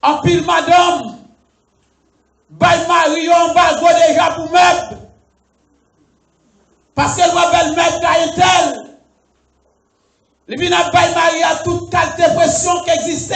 En pile madame, bay Marion, bago déjà pour meuble. Parce qu'elle va belle meuble d'aïtel. Il vient bay Maria toute qualité de pression qui existait.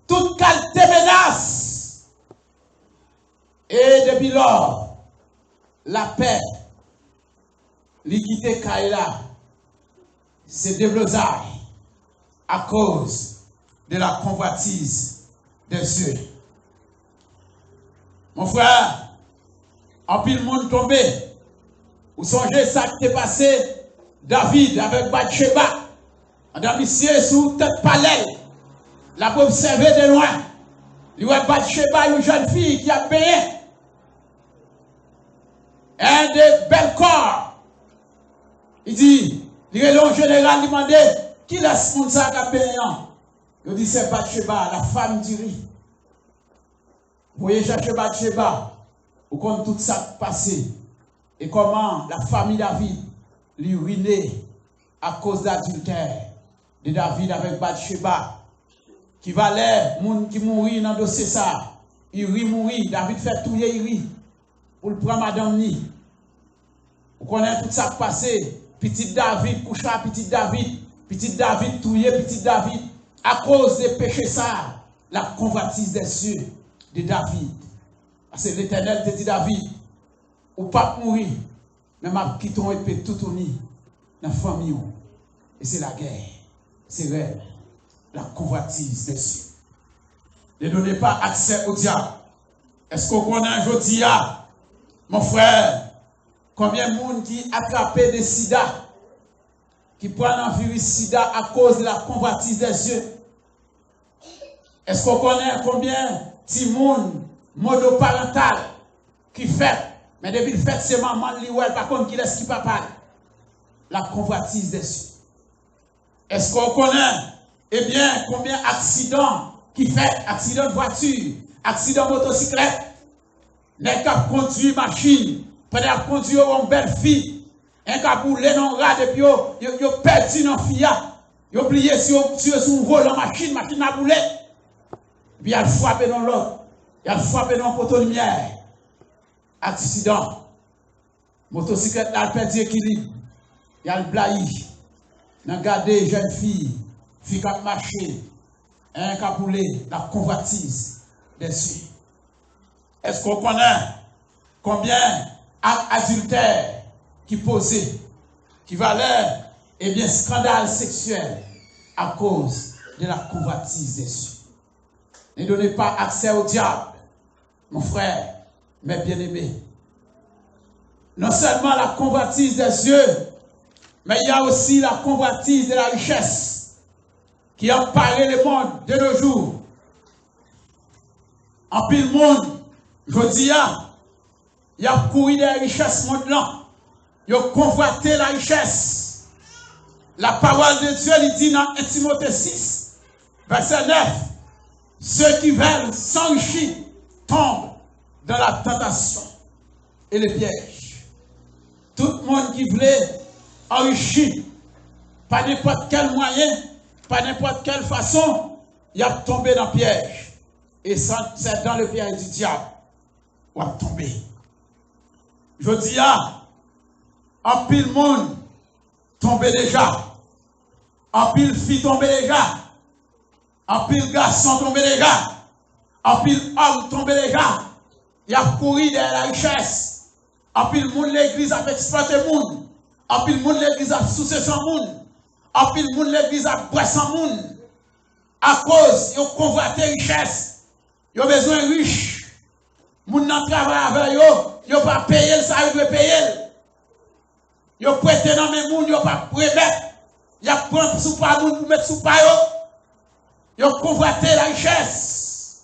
Toute qualité menace. Et depuis lors, la paix, l'équité Kaila, c'est développé à cause de la convoitise des cieux. Mon frère, en pile monde tombé, vous songez ça qui est passé, David avec Bathsheba, madame monsieur sous tête palais, la peut observer de loin. Il y a Bathsheba, une jeune fille qui a payé un des belles corps. Il dit, il est le général, il demande, qui laisse mon sac à payer? Il dit, c'est Bathsheba, la femme du riz. Vous voyez chercher Bathsheba, vous comptez tout ça passé. Et comment la famille David lui ruinait à cause d'adultère de David avec Bathsheba. Qui valait, moun qui mourit dans le dossier ça. Il rit mourir, David fait tout, il rit. Pour le prendre madame ni. Vous connaissez tout ça passé. Petit David, coucha petit David touillé, petit David. À cause des péchés ça, la convoitise des cieux de David. Parce que l'Éternel te dit David, ou pas mourir, mais ma quitte ton épée tout uni dans la famille. Et c'est la guerre. C'est réel. La convoitise des cieux. Ne donnez pas accès au diable. Est-ce qu'on connaît aujourd'hui, mon frère, combien de monde qui attrapé des sida, qui prend un virus sida à cause de la convoitise des cieux? Est-ce qu'on connaît combien de monde monoparental qui fait, mais depuis le fait, c'est maman liouel, par contre, qui laisse qui papa? La convoitise des cieux. Est-ce qu'on connaît, eh bien, combien d'accidents qui fait, accident de voiture, accident de motocyclette, n'est qu'à conduire machine, pendant conduire une belle fille, un qu'à bouler dans le rat, depuis yo perdu dans le fia, yo oublié si on vole en machine, machine a boulé, puis il a frappé dans l'autre, il a frappé dans le poteau de lumière, accident, motocyclette là, perdu équilibre, il a le blaï, n'a gardé jeune fille qui a marché, un qu'a boulé, la convoitise des cieux. Est-ce qu'on connaît combien d'adultères qui posaient, qui valaient, eh bien, scandale sexuel à cause de la convoitise des cieux? Ne donnez pas accès au diable, mon frère, mes bien-aimés. Non seulement la convoitise des cieux, mais il y a aussi la convoitise de la richesse qui empare le monde de nos jours. En pile monde, je dis, il y a couru des richesses monde-là. Il a convoité la richesse. La parole de Dieu, il dit dans 1 Timothée 6, verset 9, ceux qui veulent s'enrichir tombent dans la tentation et le piège. Tout le monde qui voulait enrichir, par n'importe quel moyen, par n'importe quelle façon, il a tombé dans le piège. Et c'est dans le piège du diable où a tombé. Je dis, en pile monde tombé déjà, en pile fille tombé déjà, en pile garçon tombé déjà, en pile homme tombé déjà. Il a couru derrière la richesse. En pile monde l'église a exploité le monde. En pile monde l'église a soucié son monde. En pile monde l'église a boit son monde. À cause, ils ont convoité richesse. Ils ont besoin de riches. Moun nan travail avec eux, ils n'ont pas payé ça, ils doivent payer. Ils ont prêté dans mes moun, ils n'ont pas remettre. Ils ont pris sous pas moun pour mettre sous pas eux. Ils ont convoité la richesse.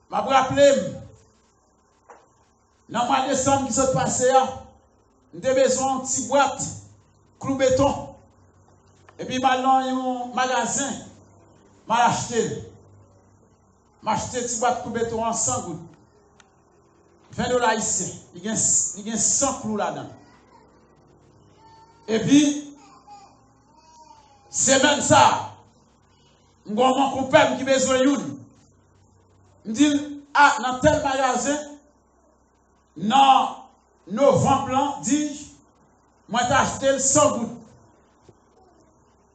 Je me rappelle, dans le mois de décembre qui s'est passé, nous avons besoin d'une petite boîte, clou béton. Et puis, je suis dans un magasin, je l'ai acheté. Je l'ai acheté une petite boîte clou béton en 100 gouttes. 20 $ ici. Il y a 100 clous là-dedans. Et puis, c'est même ça. Mon copain qui besoin d'une. Me dit, ah, dans tel magasin, non, novembre, là, dis, moi, t'ai acheté 100 gouttes.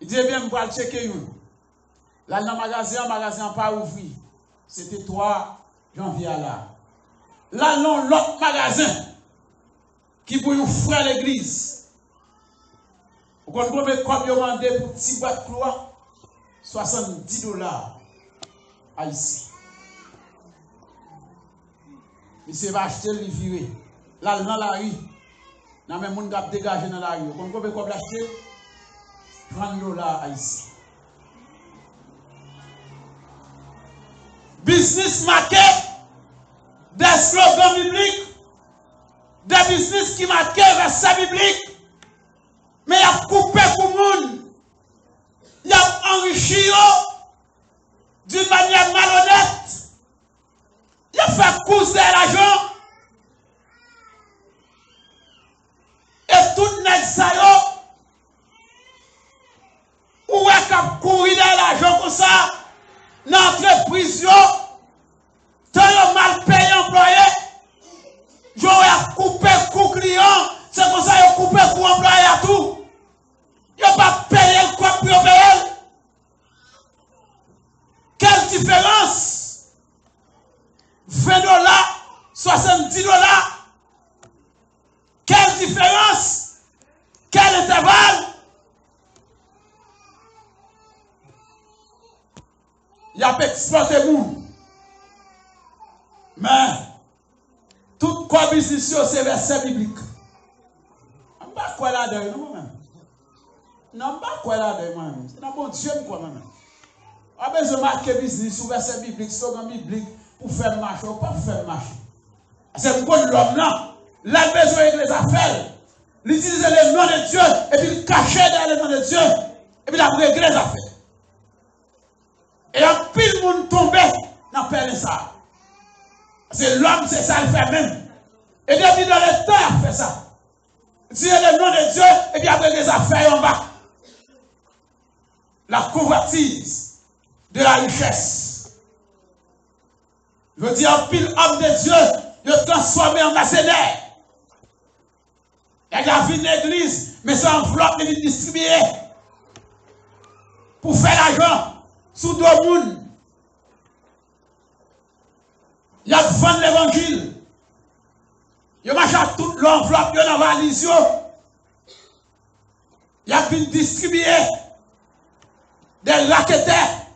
Il dit, eh bien, je vais le checker une. Là, dans le magasin pas ouvert. C'était 3 janvier là. Là, non, l'autre magasin qui pour nous frère l'église. Vous comprenez combien vous demandez pour petit boîte de clois? $70 haïtien. Monsieur va acheter le viré. Là, dans la rue, dans même monde qui dégagé dans la rue. Vous comprenez combien l'acheter? $30 haïtien. Business marqué, des slogans bibliques, des business qui marquent verset biblique, mais il a coupé pour le monde, il a enrichi d'une manière malhonnête, il a fait couser l'argent, et tout net ça où est qu'on courir dans l'argent comme ça, dans l'entreprise, tant que mal payé employé, j'aurais coupé coup client, c'est comme ça qu'ils coupé coup employé à tout. Ils n'ont pas payé le quoi pour payer. Quelle différence? $20, $70. Quelle différence? Quel intervalle? Il y a exploité vous. Mais, tout quoi business, c'est verset biblique. Je ne sais pas quoi là-dedans, moi-même. Je ne sais pas quoi là-dedans, moi-même. C'est un bon Dieu, moi-même. On a besoin de marquer business sur verset biblique, slogan biblique, pour faire marcher ou pas pour faire marcher. C'est pour l'homme là. Là, il a besoin de les affaires. Il utilise le nom de Dieu, et puis il cache dans le nom de Dieu, et puis il a réglé les affaires. Et un pile monde tombé dans le ça. C'est l'homme, c'est ça, il fait même. Et depuis dans le temps, il fait ça. Dire le nom de Dieu, et puis après les affaires en bas. La convoitise de la richesse. Je veux dire, un pile homme de Dieu, il est transformé en mercenaire. Il y a vu l'église, mais c'est enveloppe de distribuer pour faire l'argent sous deux mounes. Il y a vendu l'évangile. Il marche à toute l'enveloppe, il y a une valise. Il y a pu distribuer des raquettaires.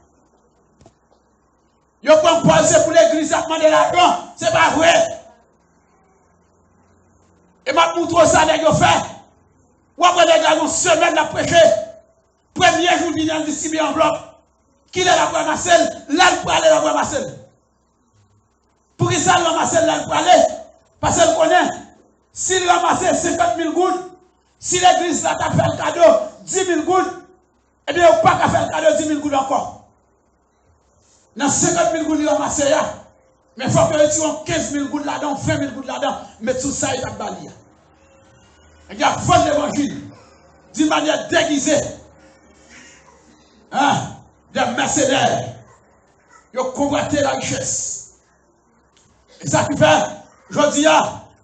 Il y a pas pensé pour l'église à demander l'argent. C'est pas vrai. Et ma montre ça, les gars fait. Ou après des gars, une semaine à prêcher. Premier jour, il vient distribuer enveloppe. Qui est la voie Marcel? Là, il peut aller la voie Marcel. Pour qui ça, la Marcel, là, il peut aller? Parce qu'elle connaît. S'il ramasse 50 000 gouttes, si l'église là t'a fait le cadeau 10 000 gouttes, eh bien, il n'y a pas qu'à faire le cadeau 10 000 gouttes encore. Dans 50 000 gouttes, il ramasse là. Mais il faut que tu aies 15 000 gouttes là-dedans, 20 000 gouttes là-dedans, mais tout ça, il t'a balayé. Il y a vendre l'évangile d'une manière déguisée. Hein? Des mercenaires. Ils ont convoité la richesse. Et ça qui fait, je dis,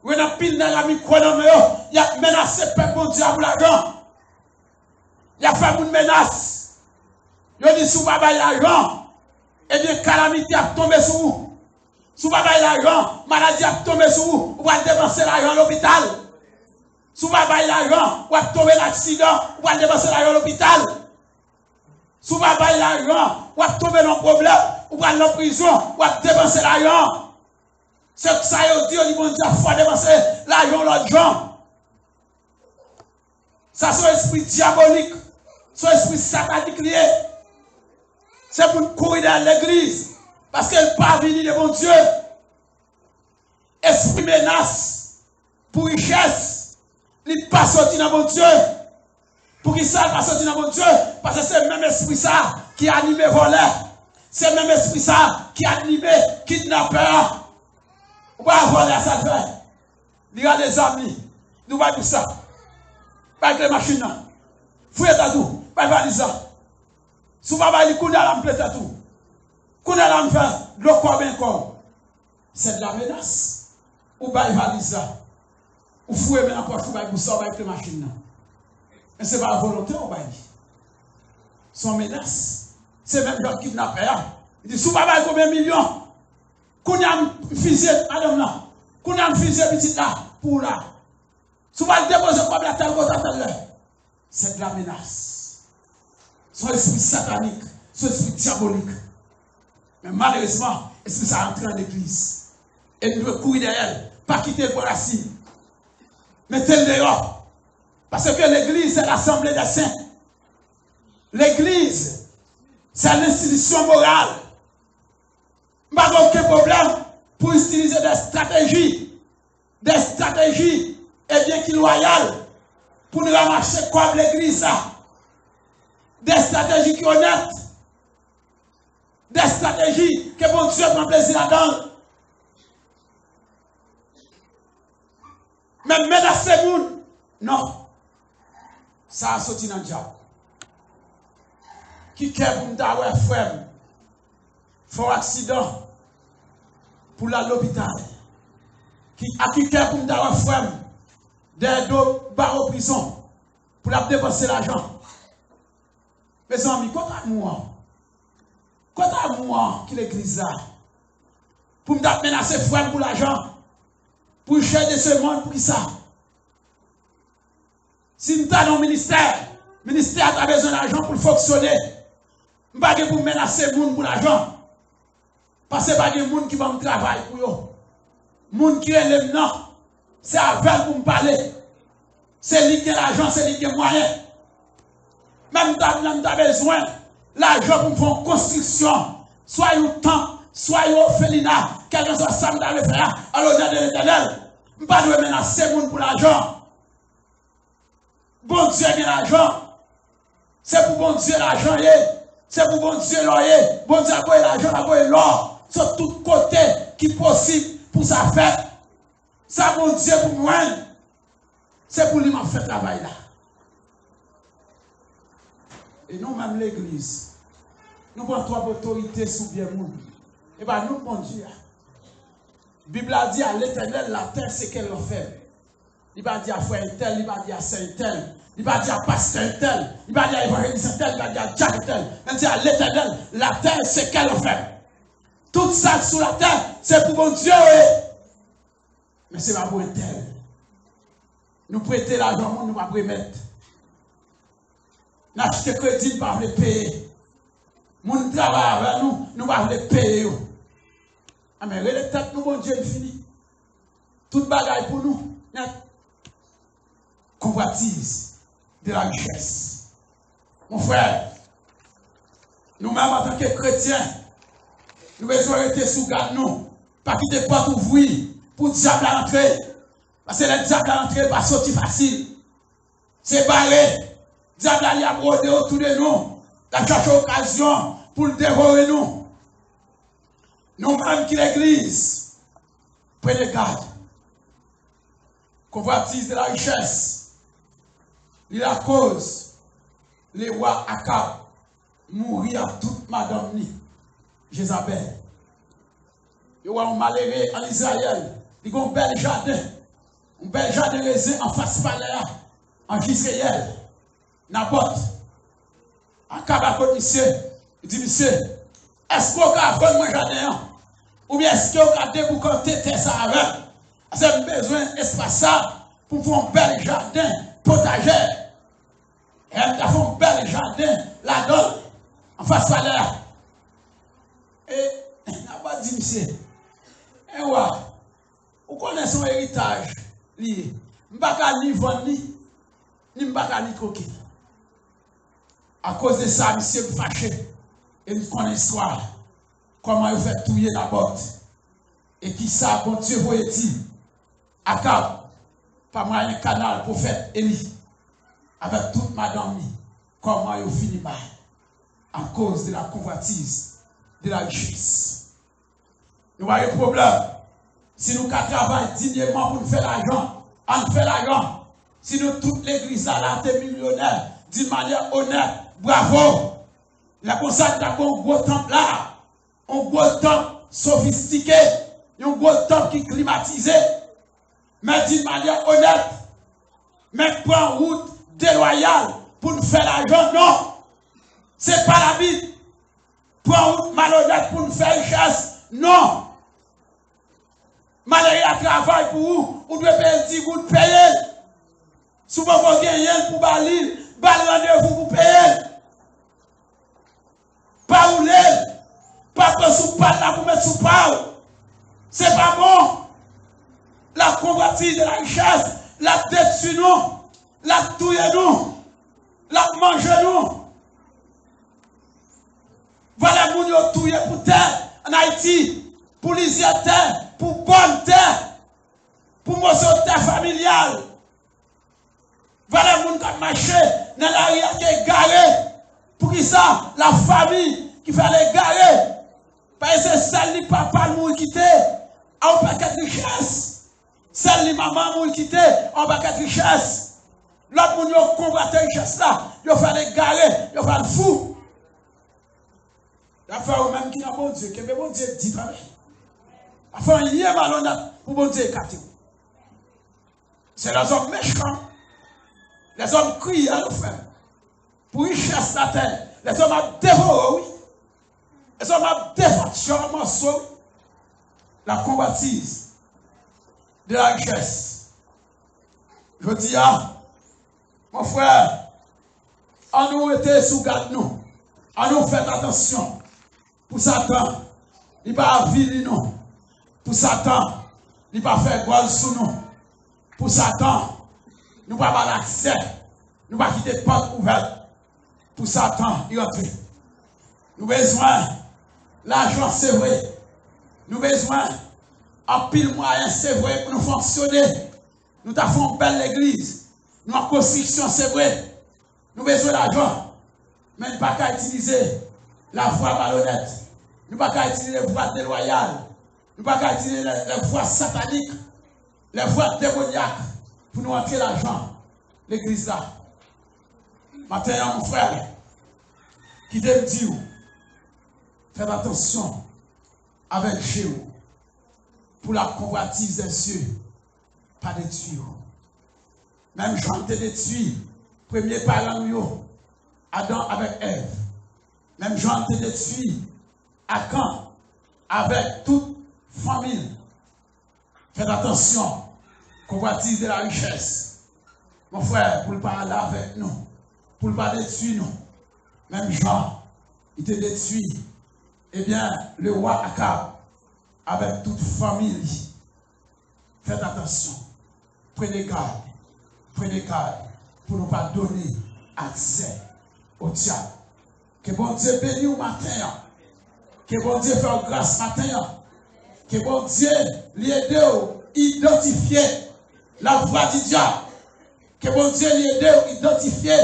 on a pile dans la micro, il y a menacé le peuple pour dire l'argent. Il y a fait une menace. Il dit, si vous n'avez pas l'argent, eh bien, calamité a tombé sur vous. Si vous n'avez pas l'argent, maladie a tombé sur vous. Vous allez dépenser l'argent à l'hôpital. Si vous n'avez pas l'argent, vous allez tomber l'accident. Vous allez dépenser l'argent à l'hôpital. Si vous n'avez pas l'argent, vous allez tomber dans le problème. Vous allez en prison. Vous allez dépenser l'argent. C'est que ça, il dit, il faut dépenser l'argent l'autre gens. Ça, c'est un esprit diabolique. C'est un esprit satanique lié. C'est pour courir dans l'église. Parce qu'elle n'est pas venue de mon Dieu. Esprit menace. Pour richesse. Il n'est pas sorti dans mon Dieu. Pour qui ça, il n'est pas sorti dans mon Dieu? Parce que c'est le même esprit ça qui a animé voleur. C'est le même esprit ça qui a animé kidnappeur. On va voler à ça faire. Il y a des amis. Nous va dire ça. Pas avec les machines. Fouillez à tout. Pas dire ça. Si papa il connaît la plate tout. Connaît la me faire le corps bien corps. C'est de la menace. Ou bail valise là. Ou fouer maintenant poche ou bail pour ça avec la machine là. Mais c'est pas volonté ou bail. Son menace. C'est même le kidnappeur. Il dit si papa combien de millions. Qu'on a un fusil madame là. Qu'on a un fusil petit là pour là. Si papa déposer comme la telle côté là. C'est de la menace. Son esprit satanique, son esprit diabolique. Mais malheureusement, l'esprit ça rentre dans l'église. Et nous devons courir derrière, pas quitter le racine. Mettez-le dehors. Parce que l'église, c'est l'assemblée des saints. L'église, c'est l'institution morale. Pas aucun problème pour utiliser des stratégies et bien qui loyales pour nous ramasser comme l'église. Des stratégies qui honnêtes. Des stratégies que bon Dieu prend plaisir là-dedans. Mais menacer le monde, non. Ça a sorti dans le diable. Qui est pour nous avoir frère, font accident pour l'hôpital. Qui est pour nous avoir frère, des deux barres en prison pour la dépenser l'argent. Mes amis, quand à moi qui l'église là, pour me menacer frère pour l'argent. Pour chercher ce monde, pour qui ça? Si nous sommes dans le ministère a besoin d'argent pour fonctionner. Nous ne pouvons pas pour menacer le monde pour l'argent. Parce que ce n'est pas le monde qui va me travailler pour eux. Le monde qui est le non, c'est avec pour me parler. C'est lui qui a l'argent, c'est lui qui a moyen. Même si nous avons besoin l'argent pour faire une construction, soit au temps, soit au orphelinat, quelqu'un soit ça dans le faire, alors l'honneur de l'Éternel. Je ne pas menacer le monde pour l'argent. Bon Dieu a l'argent. C'est pour bon Dieu l'argent. C'est pour bon Dieu l'oyer. Bon Dieu a l'argent, a l'or. Sur tous côtés qui est possible pour sa fête. Ça, bon Dieu pour moi. C'est pour lui m'a fait travail là. Et nous, même l'église, nous prenons trois autorités sous bien monde. Et bien, nous, bon Dieu. La Bible a dit à l'Éternel, la terre, c'est qu'elle a fait. Il va dire à frère tel, il va dire à saint tel, il va dire à pasteur tel, il va dire à évangéliste tel, il va dire à Jack tel. Il dit à l'Éternel, la terre, c'est qu'elle a fait. Tout ça sur la terre, c'est pour mon Dieu. Mais c'est pas pour un tel. Nous prêter l'argent, nous ne pouvons pas remettre. Nous achetons crédit, nous ne pouvons pas le payer. Nous travaillons avec nous, nous ne pouvons pas le payer. Ah mais les têtes, nous, bon Dieu, fini. Toute bagaille pour nous. Convoitise de la richesse. Mon frère, nous-mêmes en tant que chrétiens, nous devons rester sous garde nous. Pas quitter porte ouvrir pour le diable à entrer. Parce que le diable à entrer pas sortir facile. C'est barré. Le diable a brodé autour de nous. Il a cherché occasion pour le dévorer nous. Nous-mêmes qui l'église, prenez garde. Convoitise de la richesse. Il a cause, les rois Akab mourir à toute madame ni, Jézabel. Il y a un malheureux en Israël, il y a un bel jardin raisin en face palais, en Israël. N'importe. Akab à côté monsieur, il dit monsieur, est-ce qu'on a fait mon jardin? Ou bien est-ce qu'on a déboucanté ça avec? C'est besoin d'espace pour faire un bel jardin potager. Et elle a fait un bel jardin là-dedans, en face à l'air. Et elle n'a pas dit, monsieur, et ouais, vous connaissez son héritage lié. Je ne peux pas ni vendre ni je ne peux pas ni coquer. À cause de ça, monsieur est fâché. Et nous connaissons l'histoire. Comment il fait touiller la porte. Et qui ça, bon Dieu, vous dit, Akab, pas moi un canal pour faire Élie, avec toute madame, comment il finit mal, à cause de la convoitise, de la richesse. Nous avons un problème. Si nous travaillons dignement pour nous faire l'argent, on fait l'argent. Si nous, toute l'église là, t'es millionnaire, d'une manière honnête, bravo. La consacre a un gros temple là. Un gros temple sophistiqué. Un gros temple qui est climatisé. Mais d'une manière honnête. Mais prend route déloyale pour nous faire l'argent. Non. Ce n'est pas la Bible. Prend route malhonnête pour nous faire richesse. Non. Malgré à travail pour vous, vous devez payer 10 gouttes payer. Souvent vous gagnez pour balir, rendez-vous pour payer. Pas rouler, pas prendre sous patte là pour mettre sous patte. C'est pas bon. La convoitise de la richesse, la détruit nous, la touille nous, la mange nous. Voilà mon yo touille pour terre en Haïti, pour lisière terre, pour bonne terre, pour motion terre familiale. Voilà mon qui a marché dans la rue qui est garé. Pour qui ça, la famille qui fallait garer. Parce que c'est celle de papa qui quitter, on va pas de richesse. Celle de maman qui quitter, on va pas de richesse. L'autre monde qui combattre la richesse là, il fallait garer, il fallait fou. La femme même qui n'a bon Dieu, que bon Dieu dit pas. La femme il est malhonnête pour bon Dieu écarter. C'est les hommes méchants. Les hommes crient à nos frères. Pour richesse la terre. Les hommes ont dévoré, oui. Les hommes ont défait en morceaux. La convoitise de la richesse. Je dis, mon frère, on nous était sous garde nous. On nous fait attention. Pour Satan, il ne va pas vivre nous. Pour Satan, il ne va pas faire gol sous nous. Pour Satan, nous ne va pas l'accès. Nous ne va pas quitter la porte ouverte. Pour Satan, il rentre. Nous avons besoin, l'argent c'est vrai. Nous avons besoin, en pile moyen c'est vrai pour nous fonctionner. Nous avons une belle église. Nous avons une construction c'est vrai. Nous avons besoin d'argent. Mais nous ne pouvons pas utiliser la voie malhonnête. Nous ne pouvons pas utiliser les voies déloyales. Nous ne pouvons pas utiliser les voies sataniques, les voies démoniaques pour nous entrer l'argent. L'église là. Maintenant, mon frère, qui te dit, faites attention avec Jéhu pour la convoitise des cieux, pas détruire. Même Jean te détruit, premier parent, Adam avec Ève. Même Jean te détruit, Akan avec toute famille. Faites attention, convoitise de la richesse. Mon frère, pour ne pas aller avec nous. Pour ne pas détruire nous. Même Jean, il te détruit. Eh bien, le roi Akab, avec toute famille, faites attention. Prenez garde pour ne pas donner accès au diable. Que bon Dieu bénisse au matin. Que bon Dieu fasse grâce matin. Que bon Dieu l'aide à identifier la voie du diable. Que bon Dieu l'aide à identifier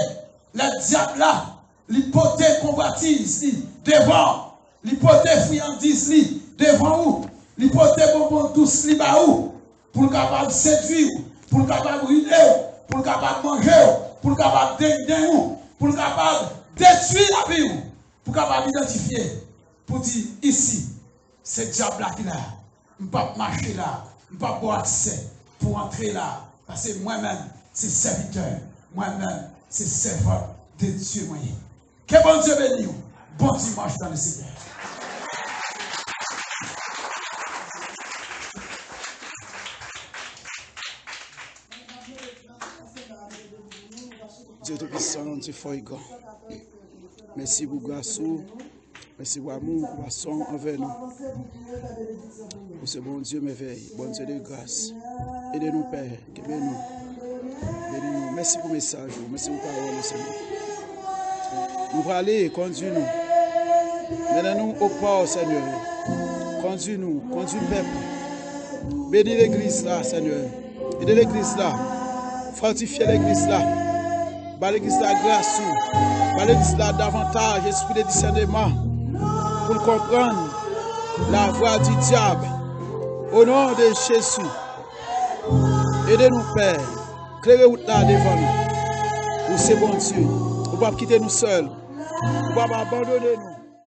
le diable là, l'hypothèse convoitise, devant, l'hypothèse friandise, devant où, l'hypothèse bonbon douce, où, pour le capable de séduire, pour le capable de ruiner, pour le capable de manger, pour le capable de dégainer, pour le capable de détruire la vie, pour le capable d'identifier, pour dire ici, c'est diable là qui est là, je ne peux pas marcher là, je ne peux pas avoir accès pour entrer là, parce que moi-même, c'est serviteur, moi-même, c'est serveur de Dieu moyen. Que bon Dieu bénisse. Bon dimanche dans le Seigneur. Dieu Tout-Puissant, Dieu fort. Merci pour grâce, merci pour amour, pour son envers nous. Pour ce bon Dieu merveille, bon Dieu de grâce. Aidez-nous, Père, que bénis-nous. Merci pour le message, merci pour la parole, Seigneur. Nous allons aller, conduis-nous. Menez-nous au port, Seigneur. Conduis-nous, conduis le peuple. Bénis l'église là, Seigneur. Aidez l'église là. Fortifiez l'église là. Bas l'église là grâce. Bas l'église là davantage, esprit de discernement. Pour comprendre la voix du diable. Au nom de Jésus. Aidez-nous, Père. Clairez-vous là devant nous. Vous c'est bon Dieu. Vous ne pouvez pas quitter nous seuls. Ou pas abandonner nous.